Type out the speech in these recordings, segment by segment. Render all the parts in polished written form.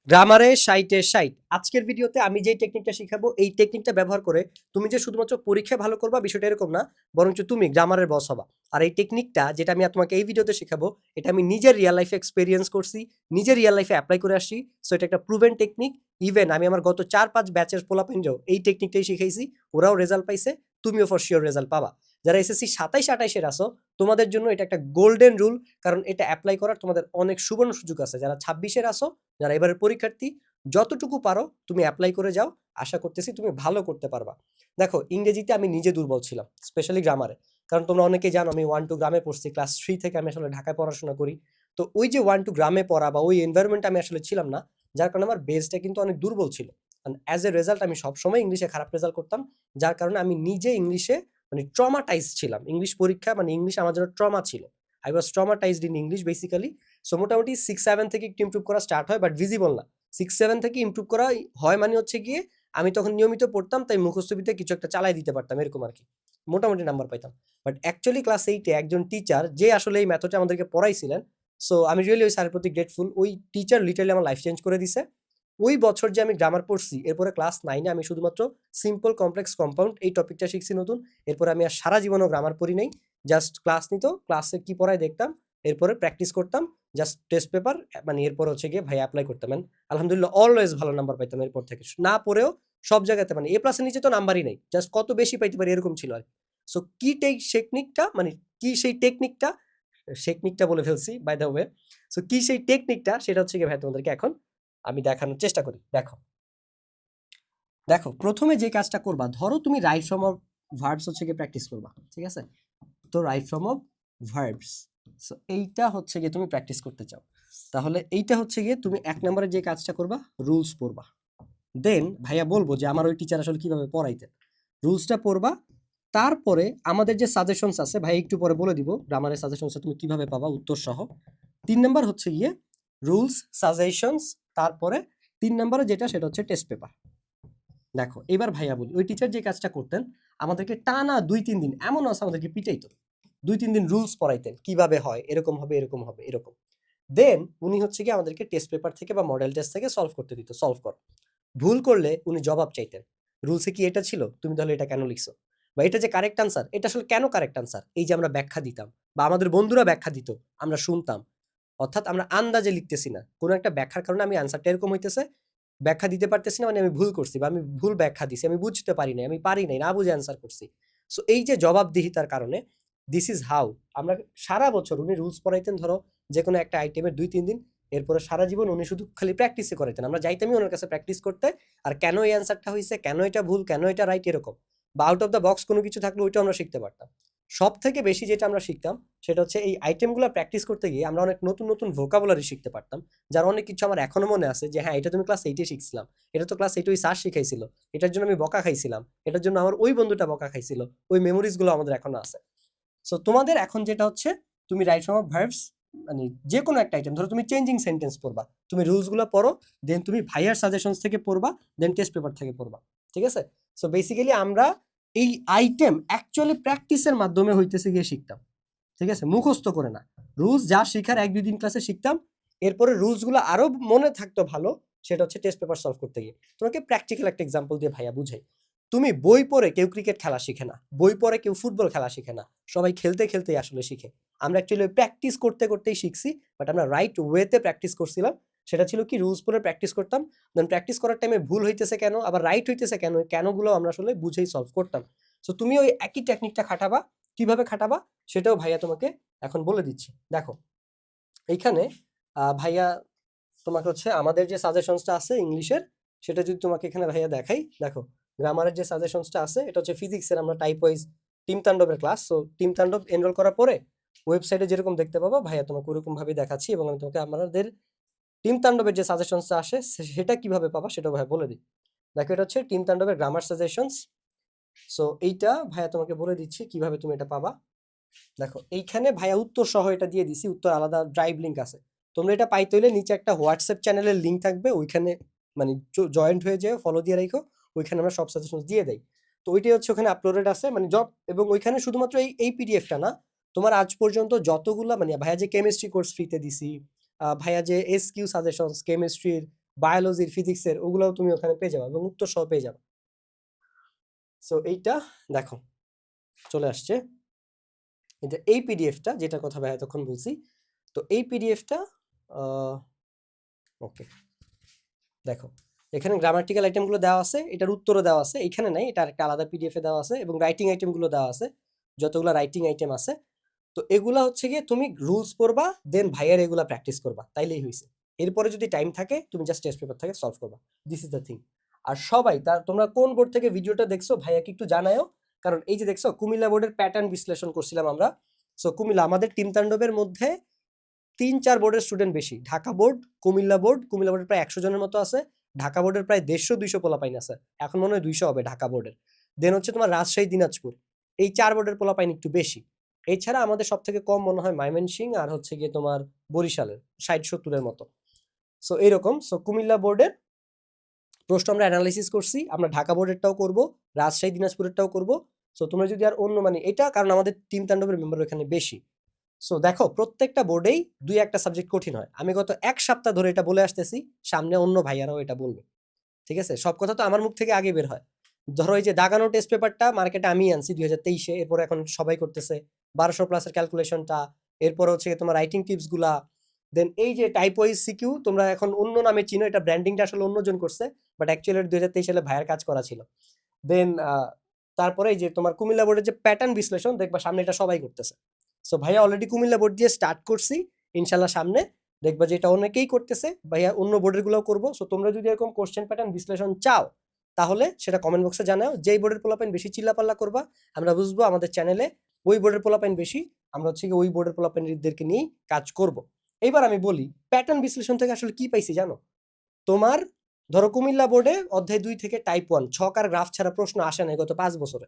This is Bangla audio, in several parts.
গ্রামারে 60 এ 60 আজকের ভিডিওতে আমি যেই টেকনিকটা শিখাবো এই টেকনিকটা ব্যবহার করে তুমি যে শুধুমাত্র পরীক্ষায় ভালো করবা বিষয়টা এরকম না, বরঞ্চ তুমি গ্রামারের বস হবা। আর এই টেকনিকটা যেটা আমি তোমাকে এই ভিডিওতে শিখাবো এটা আমি নিজের রিয়েল লাইফে এক্সপেরিয়েন্স করছি, নিজের রিয়েল লাইফে অ্যাপ্লাই করে আসছি। সো এটা একটা প্রুভেন টেকনিক। ইভেন আমি আমার গত 4-5 ব্যাচের পোলাপেনরাও এই টেকনিকটাই শিখাইছি, ওরাও রেজাল্ট পাইছে, তুমিও ফর শিওর রেজাল্ট পাবা। যারা এসএসসি 27-28 এর আসো তোমাদের জন্য এটা একটা গোল্ডেন রুল, কারণ এটা অ্যাপ্লাই করার তোমাদের অনেক সুবর্ণ সুযোগ আছে। যারা 26-এর আসো, যারা এবারের পরীক্ষার্থী, যতটুকু পারো তুমি অ্যাপ্লাই করে যাও, আশা করতেছি তুমি ভালো করতে পারবা। দেখো, ইংরেজিতে আমি নিজে দুর্বল ছিলাম, স্পেশালি গ্রামারে। কারণ তোমরা অনেকেই জানো আমি 1-2 গ্রামে পড়ছি, ক্লাস 3 থেকে আমি আসলে ঢাকায় পড়াশোনা করি। তো ওই যে 1-2 গ্রামে পড়া বা ওই এনভায়রনমেন্ট আমি আসলে ছিলাম না, যার কারণে আমার বেসটা কিন্তু অনেক দুর্বল ছিল। অ্যাজ এ রেজাল্ট আমি সবসময় ইংলিশে খারাপ রেজাল্ট করতাম, যার কারণে আমি নিজে ইংলিশে মানে ট্রমাটাইজ ছিলাম। ইংলিশ পরীক্ষা মানে ইংলিশ আমার জন্য ট্রমা ছিল। I was traumatised in English basically. So মোটামুটি 6-7 থেকে একটু ইমপ্রুভ করা স্টার্ট হয়, বাট ভিজিবল না। 6-7 থেকে ইমপ্রুভ করা হয় মানে হচ্ছে গিয়ে আমি তখন নিয়মিত পড়তাম, তাই মুখস্থ বিদ্যায় কিছু একটা চালাই দিতে পারতাম, এরকম আর কি। মোটামুটি নাম্বার পাইতাম। বাট অ্যাকচুয়ালি ক্লাস 8-এ একজন টিচার যে আসলে এই মেথডটা আমাদেরকে পড়াইছিলেন, সো আমি রিয়েলি ওই স্যারের প্রতি গ্রেটফুল। ওই টিচার লিটারালি আমার লাইফ চেঞ্জ করে দিছে। ওই বছর যে আমি গ্রামার পড়ছি, এরপরে ক্লাস 9-এ আমি শুধুমাত্র সিম্পল, কমপ্লেক্স, কম্পাউন্ড এই টপিকটা শিখছি নতুন। এরপরে আমি আর সারা জীবনও গ্রামার পড়ি নাই। জাস্ট ক্লাস নিত, ক্লাসে কি পড়ায় দেখতাম, এরপরে প্র্যাকটিস করতাম, জাস্ট টেস্ট পেপার, মানে এরপর হচ্ছে গিয়ে ভাই অ্যাপ্লাই করতাম। আলহামদুলিল্লাহ অলওয়েজ ভালো নাম্বার পাইতাম এরপর থেকে। না পড়েও সব জায়গাতে মানে এ প্লাসের নিচে তো নাম্বারই নেই, জাস্ট কত বেশি পাইতে পারি এরকম ছিল আর। সো কি টেকনিকটা মানে কি সেই টেকনিকটা, টেকনিকটা বলে ফেলছি বাই দ্য ওয়ে। সো কি সেই টেকনিকটা সেটা হচ্ছে গিয়ে ভাই তোমাদেরকে এখন আমি দেখানোর চেষ্টা করি। দেখো দেখো প্রথমে যে কাজটা করবা, ধরো তুমি রাইট ফর্ম অফ ভার্বস হচ্ছে গিয়ে প্র্যাকটিস করবা, ঠিক আছে? তো right form of verbs, so এইটা হচ্ছে গিয়ে তুমি প্র্যাকটিস করতে চাও, তাহলে এইটা হচ্ছে গিয়ে তুমি 1 নম্বরে যে কাজটা করবা, রুলস পড়বা। দেন ভাইয়া বলবো যে আমার ওই টিচার আসলে কিভাবে পড়াইতেন, রুলসটা পড়বা। তারপরে আমাদের যে সাজেশনস আছে ভাই একটু পরে বলে দিব, গ্রামারের সাজেশনস তুমি কিভাবে পাবা উত্তর সহ। 3 নাম্বার হচ্ছে গিয়ে রুলস, সাজেশনস, তারপরে 3 নাম্বারে যেটা সেটা হচ্ছে টেস্ট পেপার। দেখো এবার ভাইয়া বলি, ওই টিচার যে কাজটা করতেন আমাদেরকে টানা 2-3 দিন, এমন আছে আমাদেরকে পিটাইতো, 2-3 দিন রুলস পড়াইতেন, কিভাবে হয়, এরকম হবে, এরকম হবে, এরকম। দেন উনি হচ্ছে কি আমাদেরকে টেস্ট পেপার থেকে বা মডেল টেস্ট থেকে সলভ করতে দিত, সলভ করো। ভুল করলে উনি জবাব চাইতেন, রুলসে কি এটা ছিল, তুমি তাহলে এটা কেন লিখছো, বা এটা যে কারেক্ট আনসার, এটা আসলে কেন কারেক্ট আনসার, এই যে আমরা ব্যাখ্যা দিতাম বা আমাদের বন্ধুরা ব্যাখ্যা দিত, আমরা শুনতাম। অর্থাৎ আমরা আন্দাজে লিখতেছি না, কোনো একটা ব্যাখ্যার কারণে আমি আনসারটা এরকম হইতেছে, ব্যাখ্যা দিতে পারতেছি না মানে আমি ভুল করছি বা আমি ভুল ব্যাখ্যা দিছি, আমি বুঝতে পারি নাই, আমি পারি নাই, না বুঝে অ্যান্সার করছি। সো এই যে জবাবদিহিতার কারণে দিস ইজ হাউ আমরা সারা বছর উনি রুলস পড়াইতেন, ধরো যে কোনো একটা আইটেমের 2-3 দিন, এরপরে সারা জীবন উনি শুধু খালি প্র্যাকটিসে করাইতেন, আমরা যাইতামই ওনার কাছে প্র্যাকটিস করতে। আর কেন এই অ্যান্সারটা হয়েছে, কেন এটা ভুল, কেন এটা রাইট, এরকম বা আউট অফ দ্য বক্স কোনো কিছু থাকলে ওইটাও আমরা শিখতে পারতাম। সব থেকে বেশি যেটা আমরা শিখতাম সেটা হচ্ছে এই আইটেমগুলো প্র্যাকটিস করতে গিয়ে আমরা অনেক নতুন নতুন ভোকাবুলারি শিখতে পারতাম, যার অনেক কিছু আমার এখনো মনে আছে যে হ্যাঁ এটা তুমি ক্লাস 8-এ শিখছিলাম, এটা তো ক্লাস 8-এ ওই স্যার শিখাইছিল, এটার জন্য আমি বকা খাইছিলাম, এটার জন্য আমার ওই বন্ধুটা বকা খাইছিল, ওই মেমোরিজগুলো আমাদের এখনো আছে। সো তোমাদের এখন যেটা হচ্ছে, তুমি রাইট ফর্ম অফ ভার্বস মানে যে কোনো একটা আইটেম, ধরো তুমি চেঞ্জিং সেন্টেন্স পড়বা, তুমি রুলসগুলো পড়ো, দেন তুমি ভাইয়ার সাজেশনস থেকে পড়বা, দেন টেস্ট পেপার থেকে পড়বা, ঠিক আছে? সো বেসিক্যালি আমরা এই আইটেম অ্যাকচুয়ালি প্র্যাকটিসের মাধ্যমে হইতেছে গিয়ে শিখতাম, ঠিক আছে? মুখস্থ করে না। রুলস যা শিখার 1-2 দিন ক্লাসে শিখতাম, এরপরে রুলসগুলো আরো মনে থাকতো ভালো, সেটা হচ্ছে টেস্ট পেপার সলভ করতে গিয়ে। তোমাকে প্র্যাকটিক্যাল একটা এক্সাম্পল দিয়ে ভাইয়া বুঝাই। তুমি বই পড়ে কেউ ক্রিকেট খেলা শিখে না, বই পড়ে কেউ ফুটবল খেলা শিখে না, সবাই খেলতে খেলতেই আসলে শিখে। আমরা অ্যাকচুয়ালি প্র্যাকটিস করতে করতেই শিখছি, বাট আমরা রাইট ওয়েতে প্র্যাকটিস করছিলাম। সেটা ছিল কি, রুলস পড়ে প্র্যাকটিস করতাম, দেন প্র্যাকটিস করার টাইমে ভুল হইতেছে কেন, আবার রাইট হইতেছে কেন, কেনগুলো আমরা আসলে বুঝেই সলভ করতাম। সো তুমি ওই একই টেকনিকটা খাটাবা, কিভাবে খাটাবা সেটাও ভাইয়া তোমাকে এখন বলে দিচ্ছি। দেখো এইখানে ভাইয়া তোমাকে হচ্ছে আমাদের যে সাজেশনসটা আছে ইংলিশের, সেটা যদি তোমাকে এখানে ভাইয়া দেখাই, দেখো গ্রামারের যে সাজেশনসটা আছে এটা হচ্ছে ফিজিক্সের, আমরা টাইপ ওয়াইজ টিম তাণ্ডবের class. So team Tandav enrol করার পরে ওয়েবসাইটে যেরকম দেখতে পাবো ভাইয়া তোমাকে ওরকম ভাবে দেখাচ্ছি, এবং আমি তোমাকে আমাদের টিম তাণ্ডবের যে সাজেশনসটা আসে সেটা কিভাবে পাবা সেটাও ভাইয়া বলে দিই। দেখো এটা হচ্ছে টিম তাণ্ডবের গ্রামার সাজেশনস। সো এইটা ভাইয়া তোমাকে বলে দিচ্ছি কিভাবে তুমি এটা পাবা। দেখো এইখানে ভাইয়া উত্তর সহ এটা দিয়ে দিছি, উত্তর আলাদা ড্রাইভ লিঙ্ক আছে। তোমরা এটা পাইতে হলে নিচে একটা হোয়াটসঅ্যাপ চ্যানেলের লিঙ্ক থাকবে, ওইখানে মানে জয়েন্ট হয়ে যেয়ে ফলো দিয়ে রাখো, ওইখানে আমরা সব সাজেশন দিয়ে দেই। তো ওইটাই হচ্ছে ওখানে আপলোডেড আছে মানে জব, এবং ওইখানে শুধুমাত্র এই পিডিএফটা না, তোমার আজ পর্যন্ত যতগুলা মানে ভাইয়া যে কেমিস্ট্রি কোর্স ফ্রিতে দিছি, ভাইয়া যে এসকিউ সাজেশনস কেমিস্ট্রির বায়োলজির, ফিজিক্সের, ওগুলোও তুমি ওখানে পেয়ে যাবে এবং উত্তর সহ পেয়ে যাবে। সো এইটা দেখো চলে আসছে, এটা এই পিডিএফটা যেটার কথা ভাই এতক্ষণ বলছি। তো এই পিডিএফটা ওকে দেখো, এখানে গ্রামাটিক্যাল আইটেমগুলো দেওয়া আছে, এটার উত্তরও দেওয়া আছে, এখানে নাই, এটা একটা আলাদা পিডিএফে দেওয়া আছে, এবং রাইটিং আইটেমগুলো দেওয়া আছে, যতগুলো রাইটিং আইটেম আছে। তো এগুলা হচ্ছে গিয়ে তুমি রুলস পড়বা, দেন ভাইয়ার এগুলা প্র্যাকটিস করবা, তাইলেই হয়েছে। এরপরে যদি টাইম থাকে তুমি জাস্ট টেস্ট পেপার থেকে সলভ করবা, দিস ইজ দ্য থিং। আর সবাই তোমরা কোন বোর্ড থেকে ভিডিওটা দেখছো ভাইয়াকে একটু জানায়ও, কারণ এই যে দেখছো কুমিল্লা বোর্ডের প্যাটার্ন বিশ্লেষণ করছিলাম আমরা। সো কুমিল্লা আমাদের টিম তাণ্ডবের মধ্যে 3-4 বোর্ডের স্টুডেন্ট বেশি, ঢাকা বোর্ড, কুমিল্লা বোর্ডের প্রায় 100 জনের মতো আছে, ঢাকা বোর্ডের প্রায় 150-200 পোলাপাইন আছে, এখন মনে হয় 200 হবে ঢাকা বোর্ডের। দেন হচ্ছে তোমার রাজশাহী, দিনাজপুর, এই 4 বোর্ডের পোলাপাইন একটু বেশি। এছাড়া আমাদের সব থেকে কম মনে হয় ময়মনসিংহ আর হচ্ছে গিয়ে তোমার বরিশালের 60-70-এর মতো। সো এইরকম। সো কুমিল্লা বোর্ডের প্রশ্ন আমরা অ্যানালাইসিস করছি, আমরা ঢাকা বোর্ডেরটাও করব, রাজশাহী দিনাজপুরেরটাও করব। সো তোমরা যদি আর অন্য মানে এটা, কারণ আমাদের টিম তাণ্ডবের মেম্বার এখানে বেশি। সো দেখো প্রত্যেকটা বোর্ডেই 2-1টা সাবজেক্ট কঠিন হয়, আমি গত 1 সপ্তাহ ধরে এটা বলে আসতেছি, সামনে অন্য ভাইয়ারাও এটা বলবে, ঠিক আছে? সব কথা তো আমার মুখ থেকে আগে বের হয়। ধরো এই যে দাগানো টেস্ট পেপারটা মার্কেটে আমি আনছি 2023-এ, এরপর এখন সবাই করতেছে 1200 প্লাসের ক্যালকুলেশনটা, এরপর হচ্ছে তোমার রাইটিং টিপস গুলা, দেন এই যে টাইপ ওয়াইজ সিকিউ তোমরা এখন অন্য নামে চিনো, এটা ব্র্যান্ডিংটা আসলে অন্যজন করছে, বাট অ্যাকচুয়ালি 2023 সালে ভাইয়ের কাজ করা ছিল। দেন তারপরে এই যে তোমার কুমিল্লা বোর্ডের যে প্যাটার্ন বিশ্লেষণ, দেখবা সামনে এটা সবাই করতেছে। সো ভাইয়া অলরেডি কুমিল্লা বোর্ড দিয়ে স্টার্ট করছি, ইনশাল্লাহ সামনে দেখবা যে এটা অনেকেই করতেছে, ভাইয়া অন্য বোর্ডের গুলোও করবো। সো তোমরা যদি এরকম কোশ্চেন প্যাটার্ন বিশ্লেষণ চাও, তাহলে সেটা কমেন্ট বক্সে জানাও। যেই বোর্ডের পোলাপাইন বেশি চিল্লাপাল্লা করবা, আমরা বুঝবো আমাদের চ্যানেলে ওই বোর্ডের পোলাপাইন বেশি, আমরা হচ্ছে ওই বোর্ডের পোলাপাইনদেরকে নিয়েই কাজ করব। এইবার আমি বলি প্যাটার্ন বিশ্লেষণ থেকে আসলে কি পাইছি জানো? তোমার ধরো কুমিল্লা বোর্ডে অধ্যায় 2 থেকে টাইপ 1 ছক আর গ্রাফ ছাড়া প্রশ্ন আসে নাই গত 5 বছরে।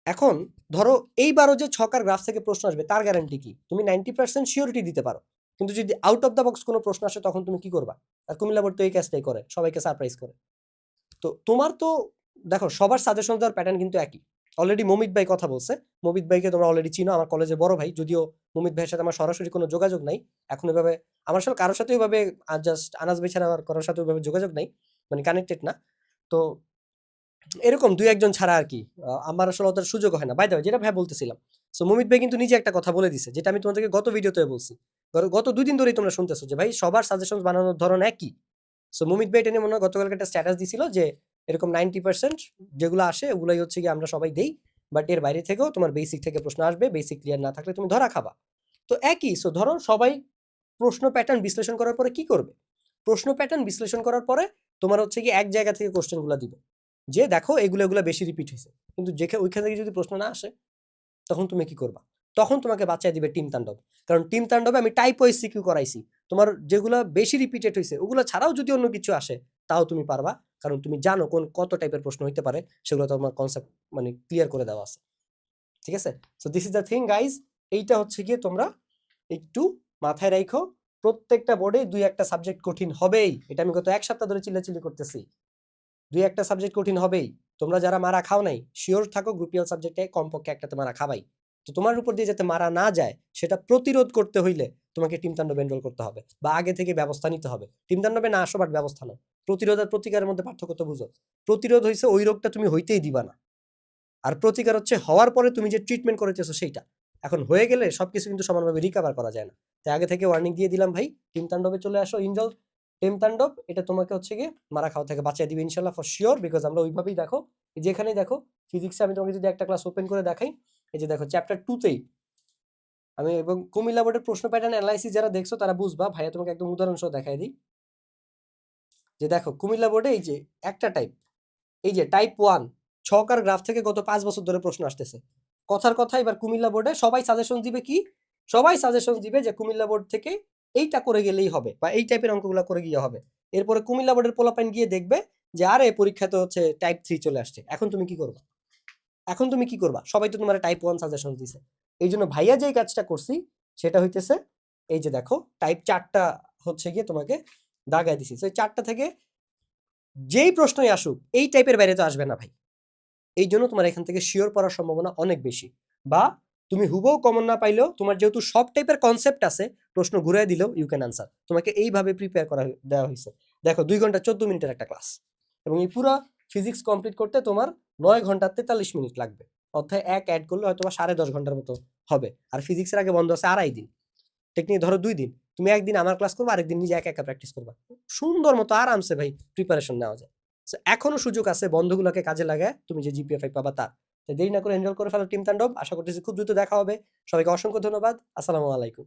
এখন ধরো এইবারও যে ছক আর গ্রাফ থেকে প্রশ্ন আসবে তার গ্যারান্টি কি? তুমি 90% শিওরিটি দিতে পারো, কিন্তু যদি আউট অফ দ্য বক্স কোনো প্রশ্ন আসে তখন তুমি কি করবা? আর কুমিল্লা বোর্ড তো এই কাজটাই করে, সবাইকে সারপ্রাইজ করে। তো তোমার তো দেখো সবার সাজেশন দেওয়ার প্যাটার্ন কিন্তু একই। অলরেডি মমিত ভাই কথা বলছে, মমিত ভাইকে তোমরা অলরেডি চিনো, আমার কলেজে বড় ভাই, যদিও মমিত ভাইয়ের সাথে আমার সরাসরি কোনো যোগাযোগ নাই এখন এভাবে, আমার সাথে কারোর সাথে ওইভাবে জাস্ট আনাজ ভাই ছাড়া আর কারোর সাথে ওইভাবে যোগাযোগ নাই, মানে কানেক্টেড না। তো এরকম 2-1 জন ছাড়া আর কি আমার আসলে ওদের সুযোগ হয় না। বাই দ্য ওয়ে যেটা ভাই বলতেছিলাম, সো মমিত ভাই কিন্তু নিজে একটা কথা বলে দিছে, যেটা আমি তোমাদেরকে গত ভিডিওতে বলছি, গত 2 দিন ধরেই তোমরা শুনতেছো যে ভাই সবার সাজেশন বানানোর ধরন একই। সো মমিত ভাই এটা নিয়ে মনে হয় গতকালকে একটা স্ট্যাটাস দিছিল যে এরকম 90% যেগুলো আসে ওগুলাই হচ্ছে কি আমরা সবাই দেই, বাট এর বাইরে থেকেও তোমার বেসিক থেকে প্রশ্ন আসবে, বেসিক ক্লিয়ার না থাকলে তুমি ধরা খাবা। তো একই। সো ধরো সবাই প্রশ্ন প্যাটার্ন বিশ্লেষণ করার পরে কি করবে? প্রশ্ন প্যাটার্ন বিশ্লেষণ করার পরে তোমার হচ্ছে কি এক জায়গা থেকে কোশ্চেনগুলো দিবে, যে দেখো এগুলো বেশি রিপিট হয়েছে, কিন্তু যেখানে ওইখান থেকে যদি প্রশ্ন না আসে তখন তুমি কি করবা? তখন তোমাকে বাঁচাই দিবে টিম তাণ্ডব, কারণ টিম তাণ্ডবে আমি টাইপ ওয়াইজ সিকিউ করাইছি, তোমার যেগুলো বেশি রিপিটেড হয়েছে ওগুলো ছাড়াও যদি অন্য কিছু আসে তাও তুমি পারবা, কারণ তুমি জানো কত টাইপের প্রশ্ন হইতে পারে, সেগুলো তোমার কনসেপ্ট মানে ক্লিয়ার করে দেওয়া আছে, ঠিক আছে? So this is the thing guys, এইটা হচ্ছে গিয়ে তোমরা একটু মাথায় রাখো। প্রত্যেকটা বোর্ডে 2-1টা সাবজেক্ট কঠিন হবেই, এটা আমি গত 1 সপ্তাহ ধরে চিল্লাচিল্লি করতেছি, 2-1টা সাবজেক্ট কঠিন হবেই। তোমরা যারা মারা খাও নাই শিওর থাকো গ্রুপিয়াল সাবজেক্টে কমপক্ষে একটা মারা খাবাই। তো তোমার উপর দিয়ে যাতে মারা না যায় সেটা প্রতিরোধ করতে হইলে তোমাকে টিম তাণ্ডবে এনরোল করতে হবে, বা আগে থেকে ব্যবস্থা নিতে হবে। টিম তাণ্ডবে না আসো বাট ব্যবস্থা নাও। প্রতিরোধ আর প্রতিকারের মধ্যে পার্থক্য তো বুঝো। প্রতিরোধ হইছে ওই রোগটা তুমি হইতেই দিবা না, আর প্রতিকার হচ্ছে হওয়ার পরে তুমি যে ট্রিটমেন্ট করেছো সেইটা। এখন হয়ে গেলে সবকিছু কিন্তু সমানভাবে রিকভার করা যায় না। তাই আগে থেকে ওয়ার্নিং দিয়ে দিলাম ভাই, টিম তাণ্ডবে চলে আসো, ইনজল টিম তাণ্ডব, এটা তোমাকে হচ্ছে গিয়ে মারা খাওয়া থেকে বাঁচিয়ে দিবে ইনশাল্লাহ ফর শিওর, বিকজ আমরা ওইভাবেই দেখো যেখানেই দেখো ফিজিক্সে আমি তোমাকে যদি একটা ক্লাস ওপেন করে দেখাই, এই যে দেখো চ্যাপ্টার 2তেই আমি, এবং কুমিল্লা বোর্ডের প্রশ্ন প্যাটার্ন অ্যানালাইসিস যারা দেখছো তারা বুঝবা, ভাইয়া তোমাকে একদম উদাহরণ সহ দেখাই দিই। যে দেখো কুমিল্লা বোর্ডে এই যে একটা টাইপ, এই যে টাইপ 1 ছক আর গ্রাফ থেকে গত 5 বছর ধরে প্রশ্ন আসতেছে। কথার কথা এবার কুমিল্লা বোর্ডে সবাই সাজেশন দিবে কি? সবাই সাজেশন দিবে যে কুমিল্লা বোর্ড থেকে এইটা করে গেলেই হবে, বা এই টাইপের অঙ্কগুলো করে গিয়ে হবে। এরপরে কুমিল্লা বোর্ডের পোলাপাইন গিয়ে দেখবে যে আরে পরীক্ষা তো হচ্ছে টাইপ 3 চলে আসছে, এখন তুমি কি করবা? এখন তুমি কি করবা? সবাই তো তোমার টাইপ 1 সাজেশন দিছে। এই জন্য ভাইয়া যেই কাজটা করছি সেটা হইতেছে এই যে দেখো টাইপ 4টা হচ্ছে গিয়ে তোমাকে দাগায় দিছি। সেই 4টা থেকে যেই প্রশ্নই আসুক এই টাইপের বাইরে তো আসবে না ভাই। এই জন্য তোমার এখান থেকে শিওর পড়ার সম্ভাবনা অনেক বেশি, বা তুমি হুবহু কমন না পাইলেও তোমার যেহেতু সব টাইপের কনসেপ্ট আছে, প্রশ্ন ঘুরাই দিলেও ইউ ক্যান আনসার। তোমাকে এইভাবে প্রিপেয়ার করা দেওয়া হয়েছে। দেখো 2 ঘন্টা 14 মিনিটের একটা ক্লাস, এবং এই পুরো ফিজিক্স কমপ্লিট করতে তোমার 9 ঘন্টা 43 মিনিট লাগবে। অর্থাৎ এক অ্যাড করলে হয়তো 10.5 ঘন্টার মতো হবে। আর ফিজিক্সের আগে বন্ধ আছে 2.5 দিন, টেকনিক ধরো 2 দিন। তুমি একদিন আমার ক্লাস করবা, আরেকদিন নিজে একা একা প্র্যাকটিস করবা, সুন্দর মতো আরামসে ভাই প্রিপারেশন নেওয়া যায়। So, এখনো সুযোগ আছে বন্ধগুলোকে কাজে লাগায় তুমি যে জিপিএ 5 পাবা তার। তাই দেরি না করে এনরোল করে ফেলো টিম তাণ্ডব। আশা করতেছি খুব দ্রুত দেখা হবে। সবাইকে অসংখ্য ধন্যবাদ। আসসালামু আলাইকুম।